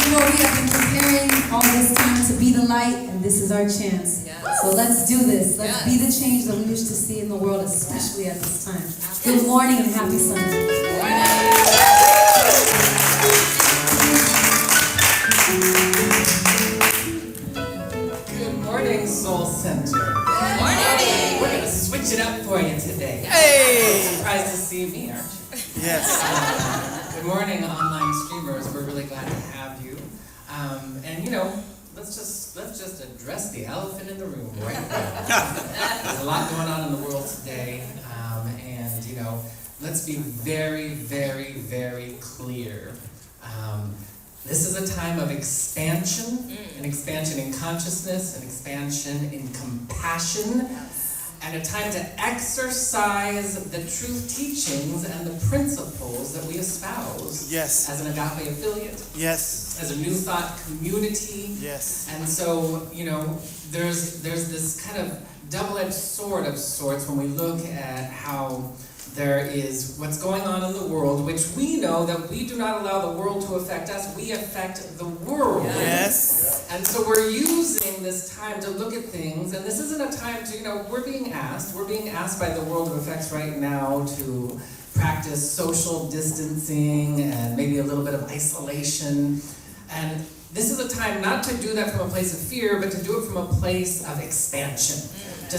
You know, we have been preparing all this time to be the light, and this is our chance. Yes. So let's do this. Let's Yes. be the change that we wish to see in the world, especially at this time. Good morning and happy Sunday. Good morning, Soul Center. Good morning. We're going to switch it up for you today. Hey! Surprised to see me, aren't you? Yes. Good morning, online streamers. We're really glad to have you. And you know, let's just address the elephant in the room right now. There's a lot going on in the world today, and you know, let's be very, very, very clear. This is a time of expansion, an expansion in consciousness, an expansion in compassion, and a time to exercise the truth teachings and the principles that we espouse Yes. as an Agape affiliate, Yes. as a New Thought community. Yes. And so, you know, there's this kind of double-edged sword of sorts when we look at how there is what's going on in the world, which we know that we do not allow the world to affect us, we affect the world. Yes. And so we're using this time to look at things, and this isn't a time to, you know, we're being asked by the world of effects right now to practice social distancing and maybe a little bit of isolation. And this is a time not to do that from a place of fear, but to do it from a place of expansion. To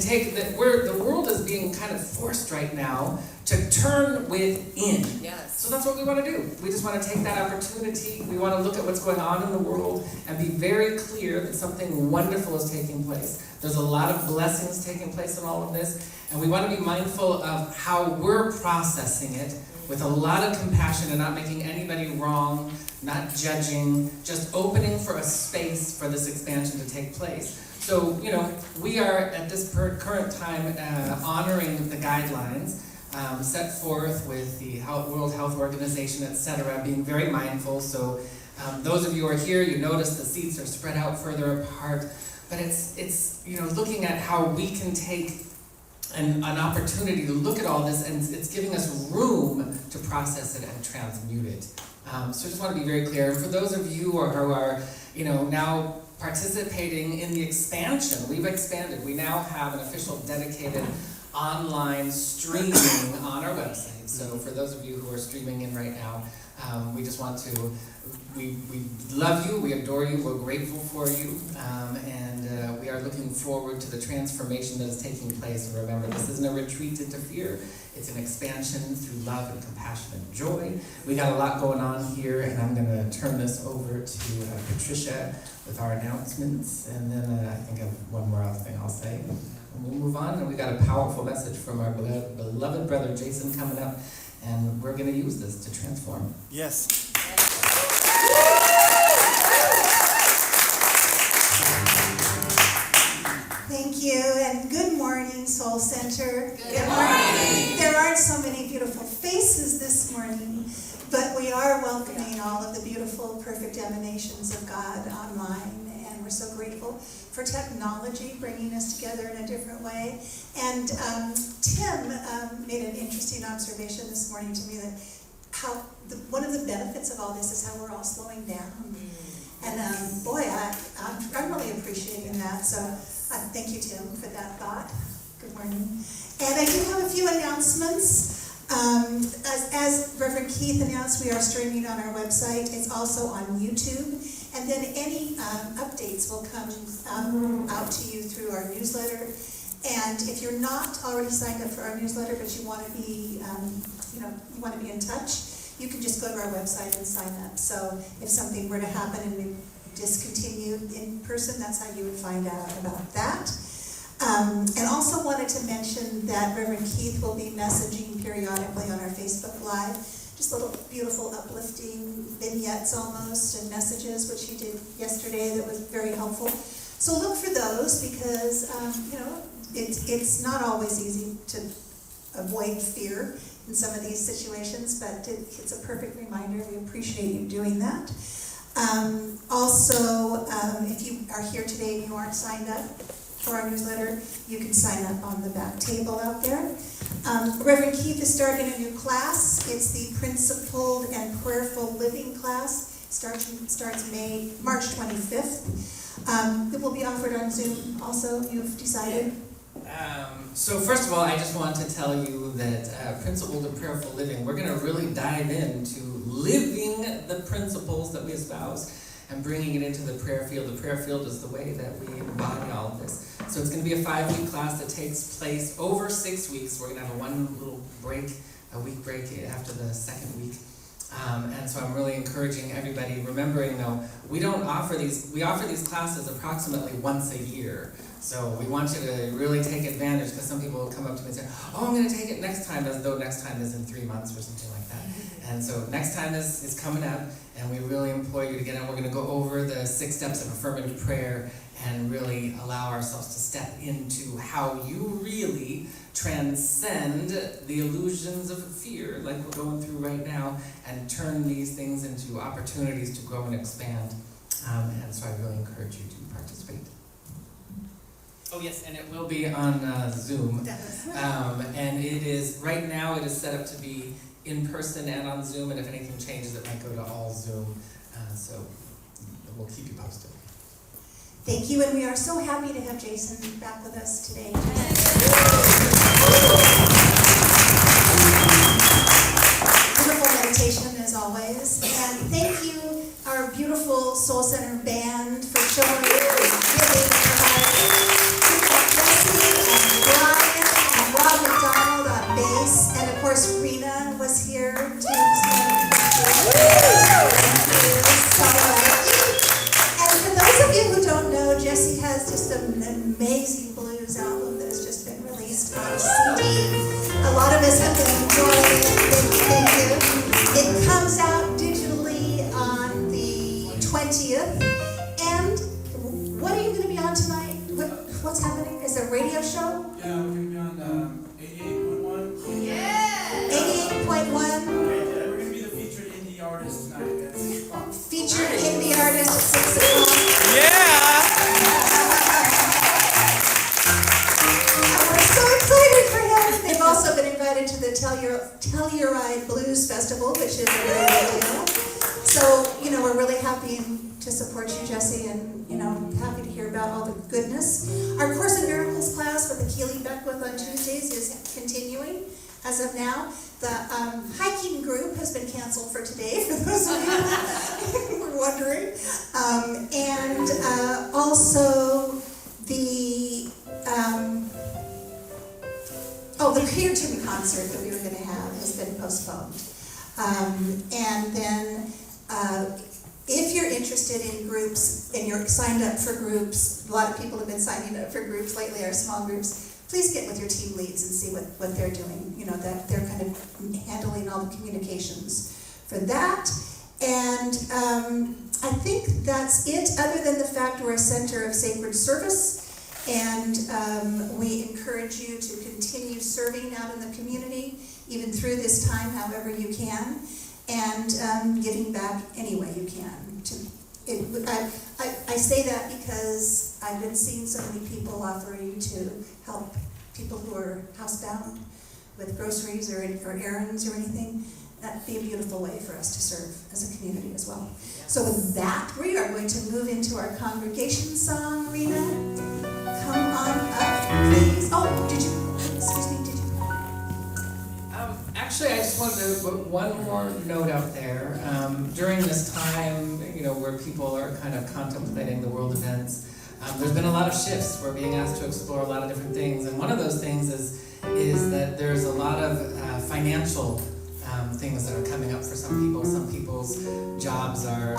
take that the world is being kind of forced right now to turn within. Yes. So that's what we want to do. We just want to take that opportunity. We want to look at what's going on in the world and be very clear that something wonderful is taking place. There's a lot of blessings taking place in all of this, and we want to be mindful of how we're processing it with a lot of compassion and not making anybody wrong, not judging, just opening for a space for this expansion to take place. So, you know, we are at this current time honoring the guidelines set forth with the World Health Organization, etc., being very mindful. So those of you who are here, you notice the seats are spread out further apart. But it's you know, looking at how we can take an opportunity to look at all this, and it's giving us room to process it and transmute it. So I just want to be very clear. And for those of you who are you know, now participating in the expansion, we've expanded. We now have an official dedicated online streaming on our website. So for those of you who are streaming in right now, we just want to, we love you, we adore you, we're grateful for you, and we are looking forward to the transformation that is taking place. And remember, this isn't a retreat into fear, it's an expansion through love and compassion and joy. We got a lot going on here, and I'm going to turn this over to Patricia with our announcements, and then I think I have one more thing I'll say. And we'll move on, and we got a powerful message from our beloved brother Jason coming up, and we're going to use this to transform. Yes. Thank you, and good morning, Soul Center. Good morning. There aren't so many beautiful faces this morning, but we are welcoming all of the beautiful, perfect emanations of God online, and we're so grateful for technology bringing us together in a different way. And Tim made an interesting observation this morning to me that one of the benefits of all this is how we're all slowing down. And boy, I'm really appreciating that. So thank you, Tim, for that thought. Good morning. And I do have a few announcements. As Reverend Keith announced, we are streaming on our website. It's also on YouTube. And then any updates will come out to you through our newsletter. And if you're not already signed up for our newsletter, but you want to be, you want to be in touch, you can just go to our website and sign up. So if something were to happen and we discontinued in person, that's how you would find out about that. And also wanted to mention that Reverend Keith will be messaging periodically on our Facebook Live, just little beautiful uplifting vignettes almost and messages, which he did yesterday that was very helpful. So look for those because, it's not always easy to avoid fear in some of these situations, but it's a perfect reminder. We appreciate you doing that. Also, if you are here today and you aren't signed up for our newsletter, you can sign up on the back table out there. Reverend Keith is starting a new class. It's the Principled and Prayerful Living class. starts March 25th. It will be offered on Zoom also, you've decided? So first of all, I just want to tell you that Principles of Prayerful Living, we're going to really dive into living the principles that we espouse and bringing it into the prayer field. The prayer field is the way that we embody all of this. So it's going to be a 5-week class that takes place over 6 weeks. We're going to have a week break after the second week. And so I'm really encouraging everybody, remembering though, we offer these classes approximately once a year. So we want you to really take advantage, because some people will come up to me and say, oh, I'm going to take it next time, as though next time is in 3 months or something like that. And so next time is coming up, and we really implore you to get in. We're going to go over the 6 steps of affirmative prayer and really allow ourselves to step into how you really transcend the illusions of fear, like we're going through right now, and turn these things into opportunities to grow and expand. And so I really encourage you to participate. Oh yes, and it will be on Zoom. And right now it is set up to be in person and on Zoom, and if anything changes, it might go to all Zoom. So we'll keep you posted. Thank you, and we are so happy to have Jason back with us today. Beautiful meditation as always, and thank you, our beautiful Soul Center band, for showing really Brian and Rob McDonald on bass, and of course Rena was here too. And for those of you who don't know, Jesse has just an amazing blues album that has just been released on CD. A lot of us have been enjoying it. Thank you. It comes out digitally on the 20th. And what are you going to be on tonight? What's happening? Is there a radio show? Yeah, we're going to be on 88.1. Yeah! 88.1. We're going to be the featured indie artist tonight at 6 o'clock. Featured indie artist at 6 o'clock. Yeah! We're so excited for him. They've also been invited to the Telluride Blues Festival, which is a very big deal. So, we're really happy to support you, Jesse, and, happy to hear about all the goodness. Our Course in Miracles class with Akili Beckwith on Tuesdays is continuing as of now. The hiking group has been canceled for today, for those of you who were wondering. And also the Creativity concert that we were going to have has been postponed. And then if you're interested in groups and you're signed up for groups, a lot of people have been signing up for groups lately, our small groups, please get with your team leads and see what they're doing. That they're kind of handling all the communications for that. And I think that's it, other than the fact we're a center of sacred service. And we encourage you to continue serving out in the community, even through this time, however you can, and giving back any way you can. I say that because I've been seeing so many people offering to help people who are housebound with groceries or errands or anything. That'd be a beautiful way for us to serve as a community as well. So with that, we are going to move into our congregation song. Rena, come on up, please. Oh, did you? Actually, I just wanted to put one more note out there. During this time, where people are kind of contemplating the world events, there's been a lot of shifts. We're being asked to explore a lot of different things, and one of those things is that there's a lot of financial things that are coming up for some people. Some people's jobs they're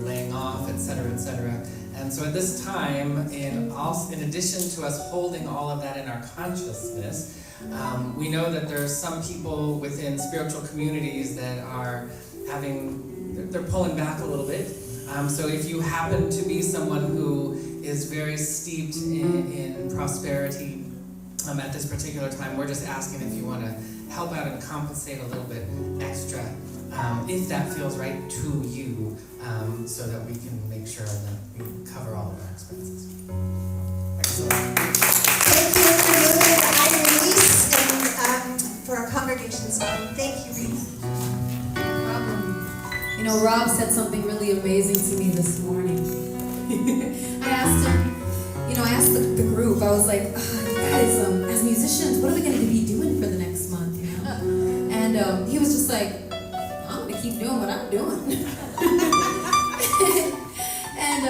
laying off, et cetera, et cetera. And so at this time, in addition to us holding all of that in our consciousness, we know that there's some people within spiritual communities that are they're pulling back a little bit. So if you happen to be someone who is very steeped in prosperity at this particular time, we're just asking if you want to help out and compensate a little bit extra, if that feels right to you, so that we can make sure that we cover all of our expenses. Excellent. Thank you for moving the high release and for our congregation song. Thank you, Rena. No problem. You know, Rob said something really amazing to me this morning. I asked him, I asked the group, I was like, you guys, as musicians, what are we going to be doing for the next month, And he was just like, I'm going to keep doing what I'm doing. And,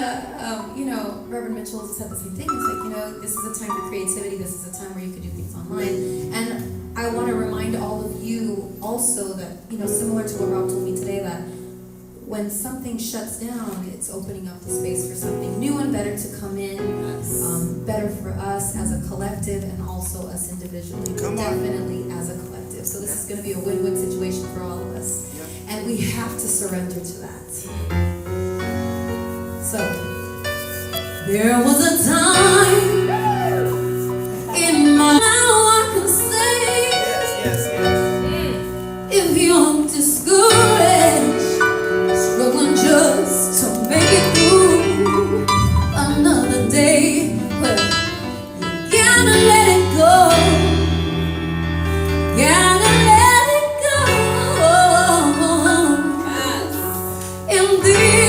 Reverend Mitchell said the same thing. It's like, this is a time for creativity. This is a time where you can do things online. And I want to remind all of you also that, similar to what Rob told me today, that when something shuts down, it's opening up the space for something new and better to come in, better for us as a collective and also us individually, but definitely as a collective. So this is going to be a win-win situation for all of us. And we have to surrender to that. So, there was a time in my life, now I can say, if you're discouraged, struggling just to make it through another day, well, you gotta let it go. Gotta let it go. And this